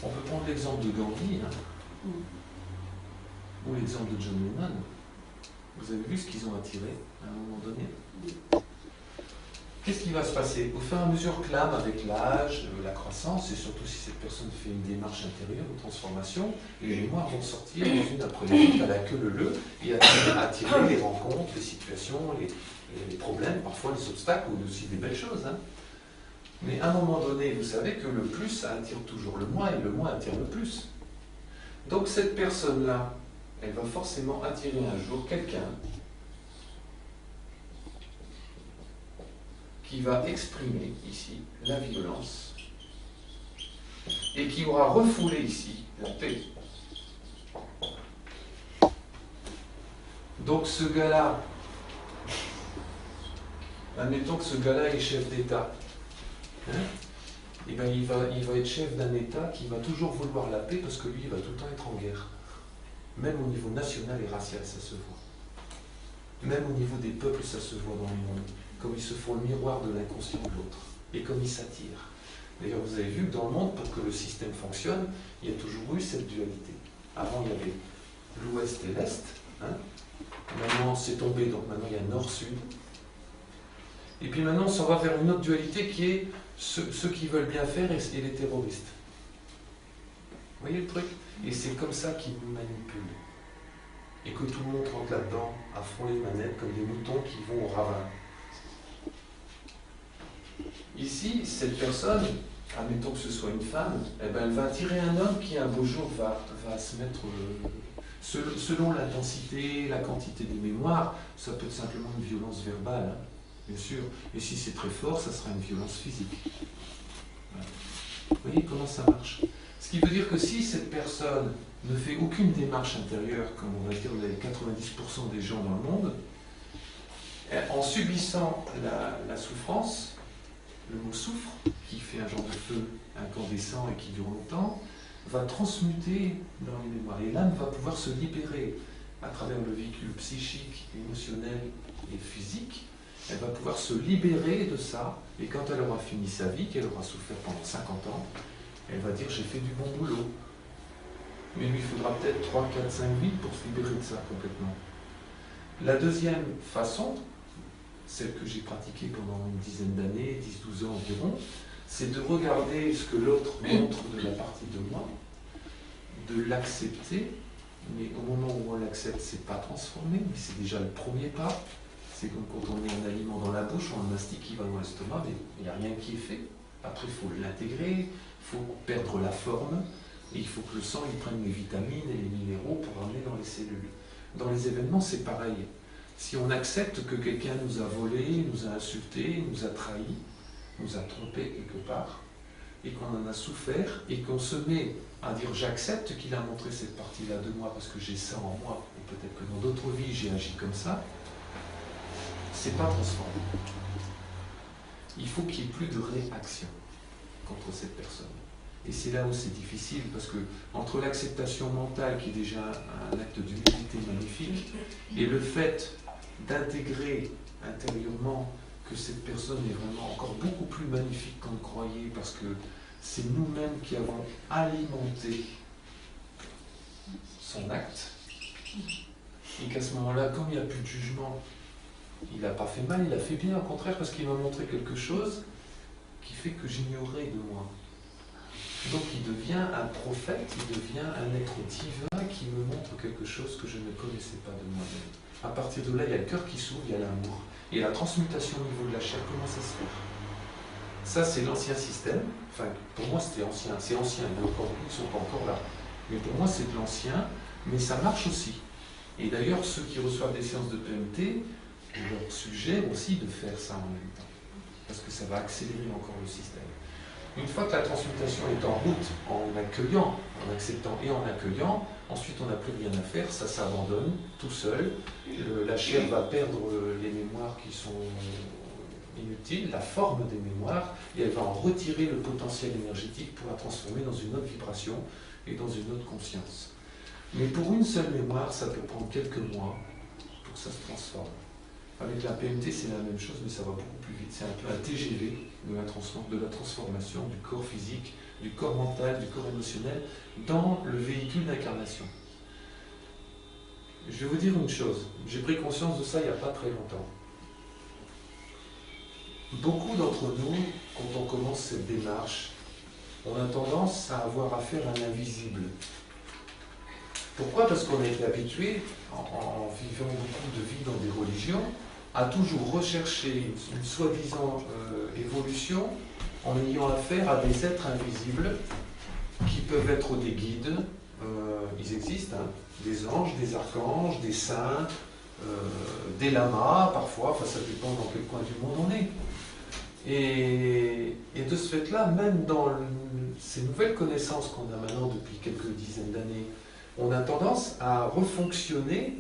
On peut prendre l'exemple de Gandhi, ou l'exemple de John Lennon. Vous avez vu ce qu'ils ont attiré à un moment donné? Qu'est-ce qui va se passer? Au fur et à mesure que l'âme, avec l'âge, la croissance, et surtout si cette personne fait une démarche intérieure de transformation, les mémoires vont sortir les unes après les autres à la queue leu-leu et attirer les rencontres, les situations, les problèmes, parfois les obstacles ou aussi des belles choses. Mais à un moment donné, vous savez que le plus, ça attire toujours le moins et le moins attire le plus. Donc cette personne-là, elle va forcément attirer un jour quelqu'un qui va exprimer ici la violence et qui aura refoulé ici la paix. Donc ce gars-là, admettons que ce gars-là est chef d'État, et bien il va être chef d'un État qui va toujours vouloir la paix parce que lui, il va tout le temps être en guerre. Même au niveau national et racial, ça se voit. Même au niveau des peuples, ça se voit dans le monde. Comme ils se font le miroir de l'inconscient de l'autre, et comme ils s'attirent. D'ailleurs, vous avez vu que dans le monde, pour que le système fonctionne, il y a toujours eu cette dualité. Avant, il y avait l'ouest et l'est. Maintenant, c'est tombé, donc maintenant, il y a nord-sud. Et puis maintenant, on s'en va vers une autre dualité qui est ceux qui veulent bien faire et les terroristes. Vous voyez le truc? Et c'est comme ça qu'ils nous manipulent. Et que tout le monde rentre là-dedans, à fond les manettes, comme des moutons qui vont au ravin. Ici, cette personne, admettons que ce soit une femme, eh ben, elle va attirer un homme qui un beau jour va se mettre, selon l'intensité, la quantité des mémoires, ça peut être simplement une violence verbale, bien sûr, et si c'est très fort, ça sera une violence physique. Voilà. Vous voyez comment ça marche? Ce qui veut dire que si cette personne ne fait aucune démarche intérieure, comme on va dire les 90% des gens dans le monde, en subissant la souffrance, le mot soufre, qui fait un genre de feu incandescent et qui dure longtemps, va transmuter dans les mémoires. Et l'âme va pouvoir se libérer à travers le véhicule psychique, émotionnel et physique. Elle va pouvoir se libérer de ça, et quand elle aura fini sa vie, qu'elle aura souffert pendant 50 ans, elle va dire j'ai fait du bon boulot. Mais il lui faudra peut-être 3, 4, 5 vies pour se libérer de ça complètement. La deuxième façon, celle que j'ai pratiquée pendant une dizaine d'années, 10-12 ans environ, c'est de regarder ce que l'autre montre de la partie de moi, de l'accepter, mais au moment où on l'accepte, c'est pas transformé, mais c'est déjà le premier pas. C'est comme quand on met un aliment dans la bouche, on le mastique, il va dans l'estomac, mais il n'y a rien qui est fait. Après, il faut l'intégrer, il faut perdre la forme, et il faut que le sang il prenne les vitamines et les minéraux pour ramener dans les cellules. Dans les événements, c'est pareil. Si on accepte que quelqu'un nous a volé, nous a insulté, nous a trahi, nous a trompé quelque part, et qu'on en a souffert, et qu'on se met à dire j'accepte qu'il a montré cette partie-là de moi parce que j'ai ça en moi, et peut-être que dans d'autres vies j'ai agi comme ça, c'est pas transformé. Il faut qu'il n'y ait plus de réaction contre cette personne. Et c'est là où c'est difficile, parce que entre l'acceptation mentale, qui est déjà un acte d'humilité magnifique, et le fait d'intégrer intérieurement que cette personne est vraiment encore beaucoup plus magnifique qu'on ne croyait, parce que c'est nous-mêmes qui avons alimenté son acte, et qu'à ce moment-là, comme il n'y a plus de jugement, il n'a pas fait mal, il a fait bien, au contraire, parce qu'il m'a montré quelque chose qui fait que j'ignorais de moi. Donc il devient un prophète, il devient un être divin qui me montre quelque chose que je ne connaissais pas de moi-même. À partir de là, il y a le cœur qui s'ouvre, il y a l'amour. Et la transmutation au niveau de la chair commence à se faire. Ça, c'est l'ancien système. Enfin, pour moi, c'était ancien. C'est ancien, il y en a encore beaucoup qui ne sont pas encore là. Mais pour moi, c'est de l'ancien, mais ça marche aussi. Et d'ailleurs, ceux qui reçoivent des séances de PMT, je leur suggère aussi de faire ça en même temps. Parce que ça va accélérer encore le système. Une fois que la transmutation est en route, en accueillant, en acceptant et en accueillant, ensuite on n'a plus rien à faire, ça s'abandonne tout seul. La chair va perdre les mémoires qui sont inutiles, la forme des mémoires, et elle va en retirer le potentiel énergétique pour la transformer dans une autre vibration et dans une autre conscience. Mais pour une seule mémoire, ça peut prendre quelques mois pour que ça se transforme. Avec la PMT, c'est la même chose, mais ça va beaucoup plus vite. C'est un peu un TGV de la transformation du corps physique du corps mental, du corps émotionnel, dans le véhicule d'incarnation. Je vais vous dire une chose, j'ai pris conscience de ça il n'y a pas très longtemps. Beaucoup d'entre nous, quand on commence cette démarche, on a tendance à avoir affaire à l'invisible. Pourquoi? Parce qu'on a été habitué, en vivant beaucoup de vie dans des religions, à toujours rechercher une soi-disant évolution en ayant affaire à des êtres invisibles qui peuvent être des guides, ils existent, hein, des anges, des archanges, des saints, des lamas parfois, enfin ça dépend dans quel coin du monde on est. Et de ce fait-là, même dans ces nouvelles connaissances qu'on a maintenant depuis quelques dizaines d'années, on a tendance à refonctionner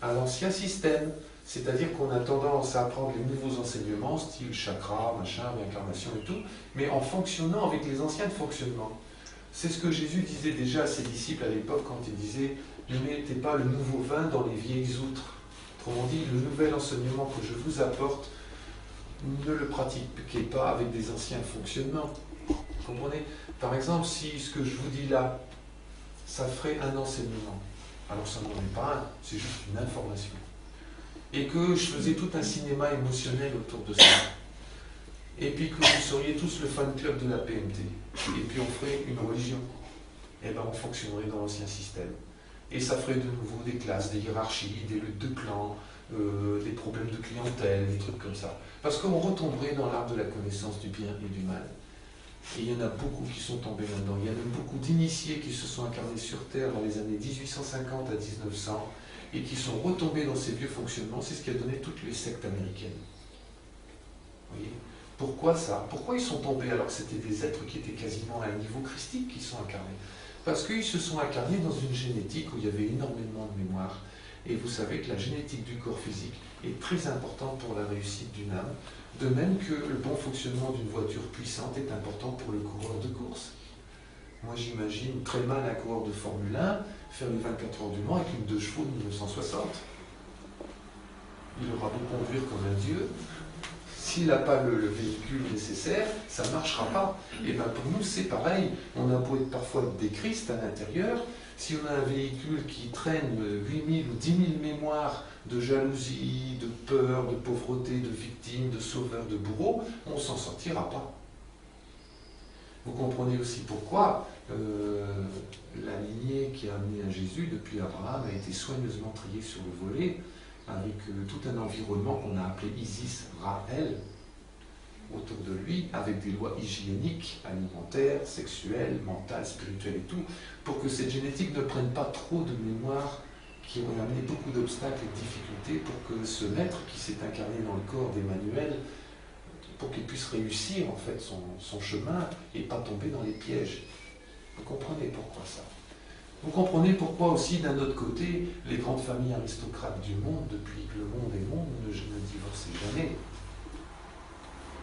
à l'ancien système. C'est-à-dire qu'on a tendance à apprendre les nouveaux enseignements, style chakra, machin, réincarnation et tout, mais en fonctionnant avec les anciens fonctionnements. C'est ce que Jésus disait déjà à ses disciples à l'époque quand il disait « Ne mettez pas le nouveau vin dans les vieilles outres ». Autrement dit, le nouvel enseignement que je vous apporte, ne le pratiquez pas avec des anciens fonctionnements. Vous comprenez? Par exemple, si ce que je vous dis là, ça ferait un enseignement, alors ça n'en est pas un, c'est juste une information. Et que je faisais tout un cinéma émotionnel autour de ça. Et puis que vous seriez tous le fan club de la PMT. Et puis on ferait une religion. Et bien on fonctionnerait dans l'ancien système. Et ça ferait de nouveau des classes, des hiérarchies, des luttes de clans, des problèmes de clientèle, des trucs comme ça. Parce qu'on retomberait dans l'art de la connaissance du bien et du mal. Et il y en a beaucoup qui sont tombés là-dedans. Il y a même beaucoup d'initiés qui se sont incarnés sur Terre dans les années 1850 à 1900 et qui sont retombés dans ces vieux fonctionnements. C'est ce qui a donné toutes les sectes américaines. Vous voyez? Pourquoi ça? Pourquoi ils sont tombés alors que c'était des êtres qui étaient quasiment à un niveau christique qui sont incarnés? Parce qu'ils se sont incarnés dans une génétique où il y avait énormément de mémoire. Et vous savez que la génétique du corps physique est très importante pour la réussite d'une âme, de même que le bon fonctionnement d'une voiture puissante est important pour le coureur de course. Moi j'imagine très mal un coureur de Formule 1 faire les 24 heures du Mans avec une 2 chevaux de 1960. Il aura beau conduire comme un dieu, s'il n'a pas le véhicule nécessaire, ça ne marchera pas. Et bien pour nous c'est pareil, on a beau être parfois des Christ à l'intérieur, si on a un véhicule qui traîne 8000 ou 10 000 mémoires de jalousie, de peur, de pauvreté, de victime, de sauveur, de bourreau, on ne s'en sortira pas. Vous comprenez aussi pourquoi la lignée qui a amené à Jésus depuis Abraham a été soigneusement triée sur le volet, avec tout un environnement qu'on a appelé Isis Raël autour de lui, avec des lois hygiéniques, alimentaires, sexuelles, mentales, spirituelles et tout, pour que cette génétique ne prenne pas trop de mémoire qui aurait amené beaucoup d'obstacles et de difficultés pour que ce maître qui s'est incarné dans le corps d'Emmanuel, pour qu'il puisse réussir en fait son chemin et pas tomber dans les pièges. Vous comprenez pourquoi ça? Vous comprenez pourquoi aussi d'un autre côté, les grandes familles aristocrates du monde, depuis que le monde est monde, ne divorcent jamais.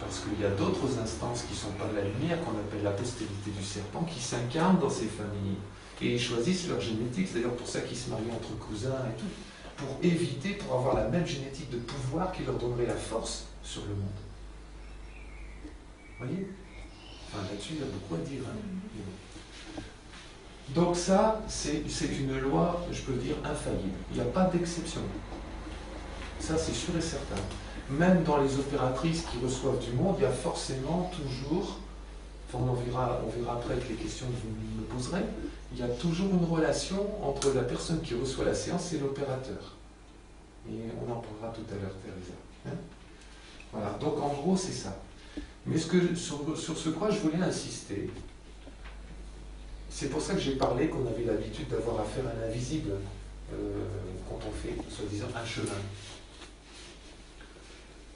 Parce qu'il y a d'autres instances qui ne sont pas de la lumière, qu'on appelle la postérité du serpent, qui s'incarnent dans ces familles. Et ils choisissent leur génétique, c'est d'ailleurs pour ça qu'ils se marient entre cousins et tout, pour éviter, pour avoir la même génétique de pouvoir qui leur donnerait la force sur le monde. Vous voyez? Enfin, là-dessus, il y a beaucoup à dire. Hein. Donc ça, c'est une loi, je peux dire, infaillible. Il n'y a pas d'exception. Ça, c'est sûr et certain. Même dans les opératrices qui reçoivent du monde, il y a forcément toujours, enfin on verra après avec les questions que vous me poserez, il y a toujours une relation entre la personne qui reçoit la séance et l'opérateur. Et on en parlera tout à l'heure, Teresa. Hein? Voilà, donc en gros, c'est ça. Mais sur ce quoi je voulais insister, c'est pour ça que j'ai parlé qu'on avait l'habitude d'avoir affaire à l'invisible quand on fait, soi-disant, un chemin.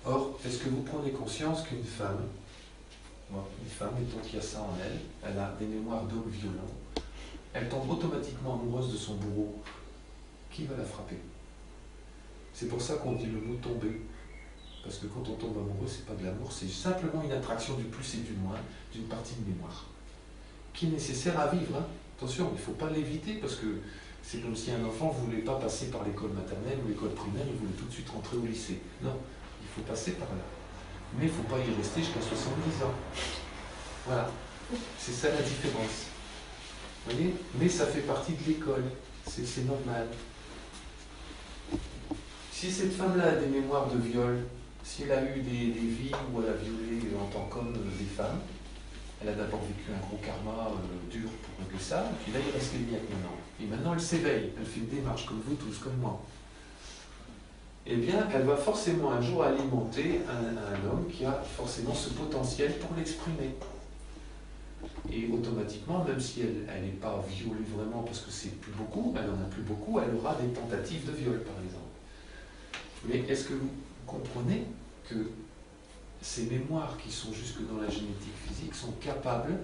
Or, est-ce que vous prenez conscience qu'une femme, mettons qu'il y a ça en elle, elle a des mémoires d'hommes violents, elle tombe automatiquement amoureuse de son bourreau, qui va la frapper? C'est pour ça qu'on dit le mot tomber. Parce que quand on tombe amoureux, c'est pas de l'amour, c'est simplement une attraction du plus et du moins d'une partie de mémoire. Qui est nécessaire à vivre. Hein. Attention, il ne faut pas l'éviter parce que c'est comme si un enfant ne voulait pas passer par l'école maternelle ou l'école primaire, il voulait tout de suite rentrer au lycée. Non, il faut passer par là. Mais il ne faut pas y rester jusqu'à 70 ans. Voilà. C'est ça la différence. Vous voyez? Mais ça fait partie de l'école. C'est normal. Si cette femme-là a des mémoires de viol, si elle a eu des vies où elle a violé en tant qu'homme des femmes, elle a d'abord vécu un gros karma dur pour régler ça, et puis là il reste les miettes maintenant. Et maintenant elle s'éveille, elle fait une démarche comme vous tous, comme moi. Eh bien, elle va forcément un jour alimenter un homme qui a forcément ce potentiel pour l'exprimer. Et automatiquement, même si elle n'est pas violée vraiment parce que c'est plus beaucoup, elle n'en a plus beaucoup, elle aura des tentatives de viol par exemple. Mais est-ce que vous comprenez que ces mémoires qui sont jusque dans la génétique physique sont capables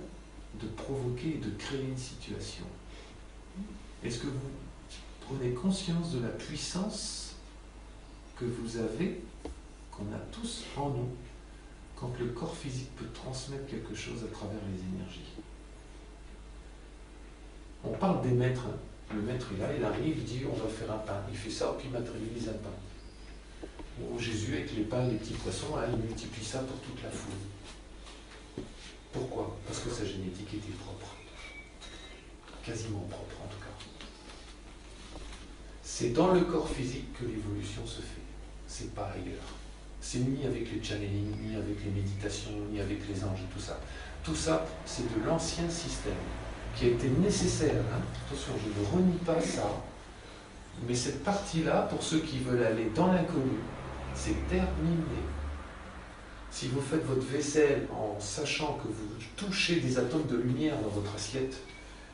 de provoquer et de créer une situation? Est-ce que vous prenez conscience de la puissance que vous avez, qu'on a tous en nous, quand le corps physique peut transmettre quelque chose à travers les énergies? On parle des maîtres. Hein. Le maître est là, il arrive, il dit on va faire un pain. Il fait ça, puis il matérialise un pain. Ou Jésus avec les pains et les petits poissons, hein, il multiplie ça pour toute la foule. Pourquoi? Parce que sa génétique était propre. Quasiment propre en tout cas. C'est dans le corps physique que l'évolution se fait. C'est pas ailleurs. C'est ni avec les channeling, ni avec les méditations, ni avec les anges et tout ça. Tout ça, c'est de l'ancien système qui a été nécessaire. Hein. Attention, je ne renie pas ça. Mais cette partie-là, pour ceux qui veulent aller dans l'inconnu, c'est terminé. Si vous faites votre vaisselle en sachant que vous touchez des atomes de lumière dans votre assiette,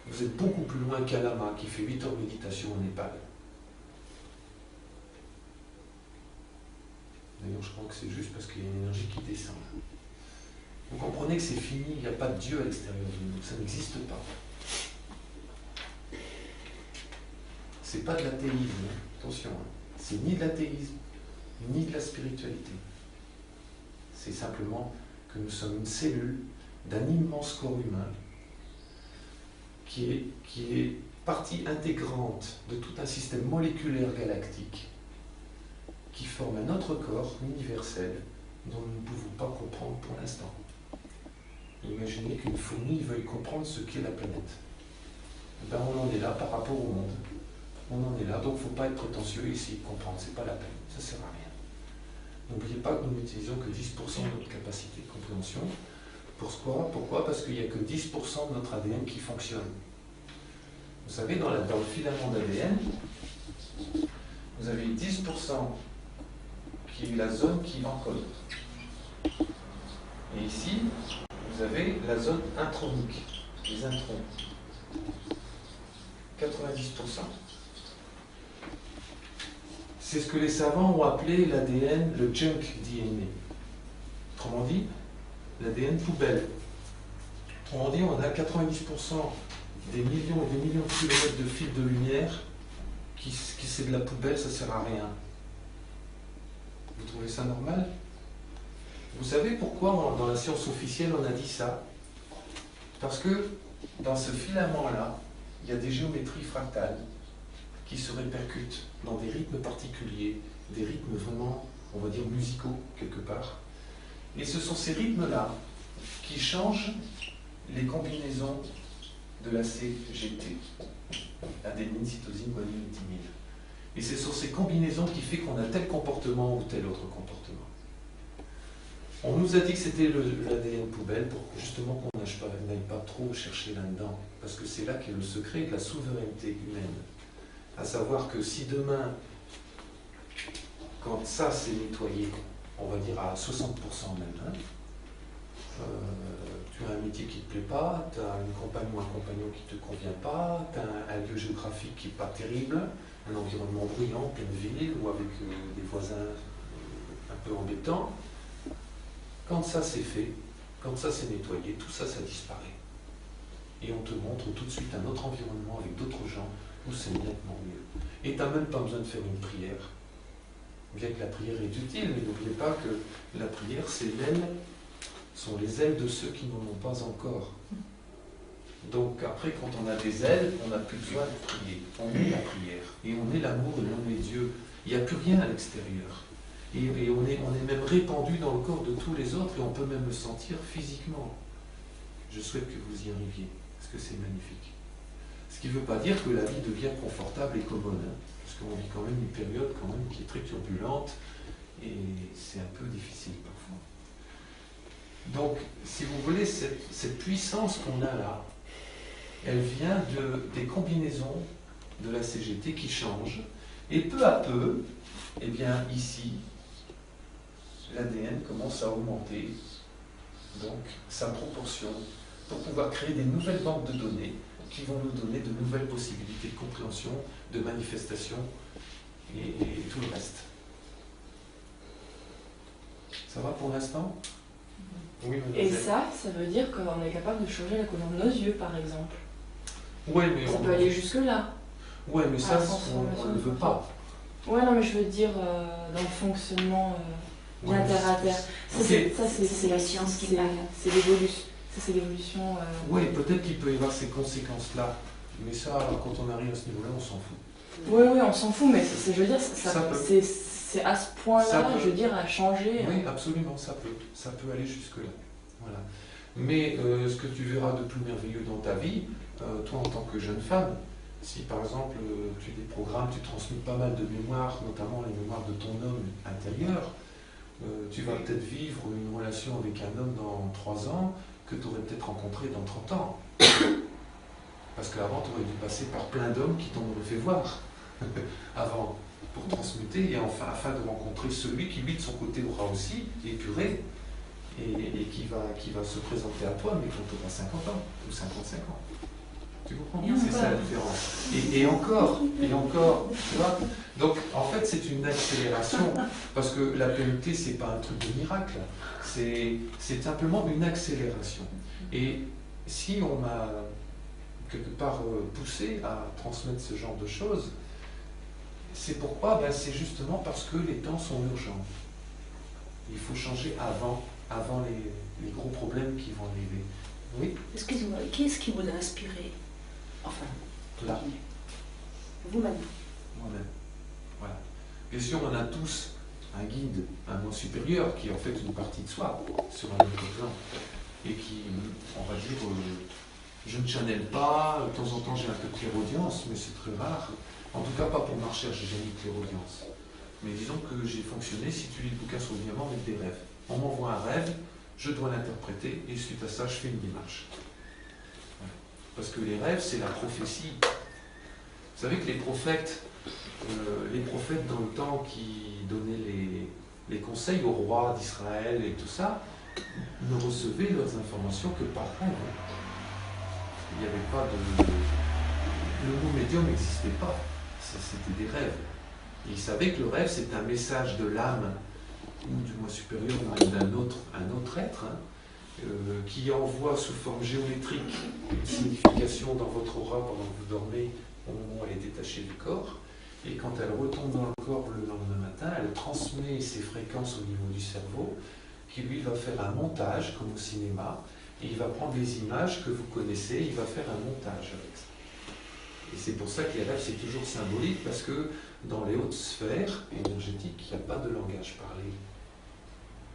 vous êtes beaucoup plus loin qu'Alama qui fait 8 heures de méditation au Népal. D'ailleurs, je crois que c'est juste parce qu'il y a une énergie qui descend. Vous comprenez que c'est fini, il n'y a pas de Dieu à l'extérieur de nous, ça n'existe pas. C'est pas de l'athéisme, hein. Attention, hein. C'est ni de l'athéisme, ni de la spiritualité. C'est simplement que nous sommes une cellule d'un immense corps humain qui est partie intégrante de tout un système moléculaire galactique qui forme un autre corps universel dont nous ne pouvons pas comprendre pour l'instant. Imaginez qu'une fourmi veuille comprendre ce qu'est la planète. Ben, on en est là par rapport au monde. On en est là, donc il ne faut pas être prétentieux ici de comprendre, c'est pas la peine, ça ne sert à rien. N'oubliez pas que nous n'utilisons que 10% de notre capacité de compréhension. Pourquoi? Parce qu'il n'y a que 10% de notre ADN qui fonctionne. Vous savez, dans le filament d'ADN, vous avez 10% qui est la zone qui encode. Et ici, vous avez la zone intronique, les introns. 90%. C'est ce que les savants ont appelé l'ADN, le junk DNA. Autrement dit, l'ADN poubelle. Autrement dit, on a 90% des millions et des millions de kilomètres de fils de lumière qui c'est de la poubelle, ça ne sert à rien. Vous trouvez ça normal? Vous savez pourquoi dans la science officielle on a dit ça? Parce que dans ce filament-là, il y a des géométries fractales qui se répercutent dans des rythmes particuliers, des rythmes vraiment, on va dire, musicaux, quelque part. Et ce sont ces rythmes-là qui changent les combinaisons de la CGT, adénine, cytosine, guanine, thymine. Et c'est sur ces combinaisons qui fait qu'on a tel comportement ou tel autre comportement. On nous a dit que c'était l'ADN poubelle pour justement qu'on n'aille pas trop chercher là-dedans, parce que c'est là qu'est le secret de la souveraineté humaine. À savoir que si demain, quand ça s'est nettoyé, on va dire à 60% même, hein, tu as un métier qui ne te plaît pas, tu as une compagne ou un compagnon qui ne te convient pas, tu as un lieu géographique qui n'est pas terrible, un environnement bruyant, pleine ville, ou avec des voisins un peu embêtants. Quand ça c'est fait, quand ça c'est nettoyé, tout ça, ça disparaît. Et on te montre tout de suite un autre environnement avec d'autres gens où c'est nettement mieux. Et tu n'as même pas besoin de faire une prière. Bien que la prière est utile, mais n'oubliez pas que la prière, c'est sont les ailes de ceux qui n'en ont pas encore. Donc après, quand on a des ailes, on n'a plus besoin de prier. On est la prière, et on est l'amour, et on est Dieu. Il n'y a plus rien à l'extérieur. Et on est même répandu dans le corps de tous les autres, et on peut même le sentir physiquement. Je souhaite que vous y arriviez, parce que c'est magnifique. Ce qui ne veut pas dire que la vie devient confortable et commode, hein, parce qu'on vit quand même une période quand même qui est très turbulente, et c'est un peu difficile parfois. Donc, si vous voulez, cette puissance qu'on a là, elle vient des combinaisons de la CGT qui changent, et peu à peu, eh bien ici, l'ADN commence à augmenter donc sa proportion pour pouvoir créer des nouvelles banques de données qui vont nous donner de nouvelles possibilités de compréhension, de manifestation et tout le reste. Ça va pour l'instant? Oui, et ça veut dire qu'on est capable de changer la couleur de nos yeux, par exemple. Ouais, mais ça peut aller jusque-là. Ouais, mais ça, on ne veut pas. Ouais, non, mais je veux dire, dans le fonctionnement bien terre à terre. C'est la science qui parle. C'est l'évolution. C'est l'évolution. Oui, peut-être qu'il peut y avoir ces conséquences-là. Mais ça, quand on arrive à ce niveau-là, on s'en fout. Oui, on s'en fout, mais je veux dire, c'est à ce point-là, je veux dire, à changer. Oui, absolument, ça peut aller jusque-là. Voilà. Mais ce que tu verras de plus merveilleux dans ta vie, toi en tant que jeune femme, si par exemple tu déprogrammes, tu transmets pas mal de mémoires, notamment les mémoires de ton homme intérieur, tu vas peut-être vivre une relation avec un homme dans 3 ans que tu aurais peut-être rencontré dans 30 ans. Parce qu'avant, tu aurais dû passer par plein d'hommes qui t'en auraient fait voir avant, pour transmuter, et enfin, afin de rencontrer celui qui, lui, de son côté, aura aussi épuré, et qui va se présenter à toi, mais quand tu auras 50 ans, ou 55 ans. Tu comprends? C'est ça la différence. Et encore, tu vois. Donc, en fait, c'est une accélération, parce que la PMT, c'est pas un truc de miracle, c'est simplement une accélération. Et si on m'a quelque part poussé à transmettre ce genre de choses, c'est pourquoi? C'est justement parce que les temps sont urgents. Il faut changer avant les gros problèmes qui vont arriver. Oui? Excusez-moi, qui est-ce qui vous a inspiré? Enfin, là. Vous-même. Moi-même. Voilà. Bien sûr, on a tous un guide, un moi supérieur, qui est en fait une partie de soi, sur un autre plan, et qui, on va dire, je ne channel pas, de temps en temps j'ai un peu de clairaudience, mais c'est très rare. En tout cas, pas pour ma recherche, j'ai jamais eu de clairaudience. Mais disons que j'ai fonctionné, si tu lis le bouquin sur le diamant, avec des rêves. On m'envoie un rêve, je dois l'interpréter, et suite à ça, je fais une démarche. Voilà. Parce que les rêves, c'est la prophétie. Vous savez que les prophètes dans le temps qui donnaient les conseils aux rois d'Israël et tout ça, ne recevaient leurs informations que par rêve. Il n'y avait pas de... Le mot médium n'existait pas. C'était des rêves. Et ils savaient que le rêve, c'est un message de l'âme, ou du moi supérieur, ou même un autre être, hein, qui envoie sous forme géométrique une signification dans votre aura pendant que vous dormez, au moment où elle est détachée du corps. Et quand elle retombe dans le corps le lendemain matin, elle transmet ses fréquences au niveau du cerveau, qui lui va faire un montage, comme au cinéma, et il va prendre des images que vous connaissez, il va faire un montage avec ça. Et c'est pour ça que les rêves, c'est toujours symbolique, parce que dans les hautes sphères énergétiques, il n'y a pas de langage parlé.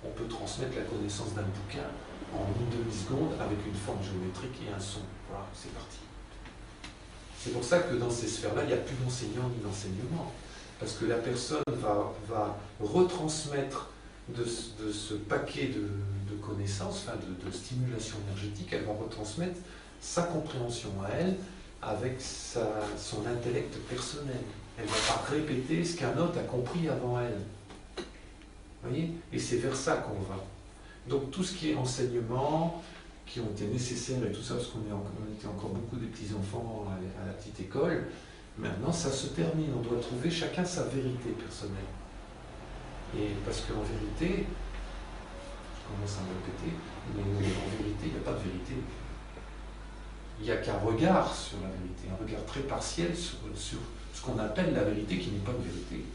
On peut transmettre la connaissance d'un bouquin en une demi-seconde avec une forme géométrique et un son. Voilà, c'est parti. C'est pour ça que dans ces sphères-là, il n'y a plus d'enseignant ni d'enseignement. Parce que la personne va retransmettre de ce paquet de connaissances, enfin de stimulation énergétique, elle va retransmettre sa compréhension à elle avec son intellect personnel. Elle ne va pas répéter ce qu'un autre a compris avant elle. Vous voyez? Et c'est vers ça qu'on va. Donc tout ce qui est enseignement, qui ont été nécessaires et tout ça, parce qu'on était encore beaucoup des petits-enfants à la petite école, maintenant ça se termine. On doit trouver chacun sa vérité personnelle. Et parce qu'en vérité, je commence à me répéter, mais en vérité, il n'y a pas de vérité. Il n'y a qu'un regard sur la vérité, un regard très partiel sur ce qu'on appelle la vérité qui n'est pas une vérité.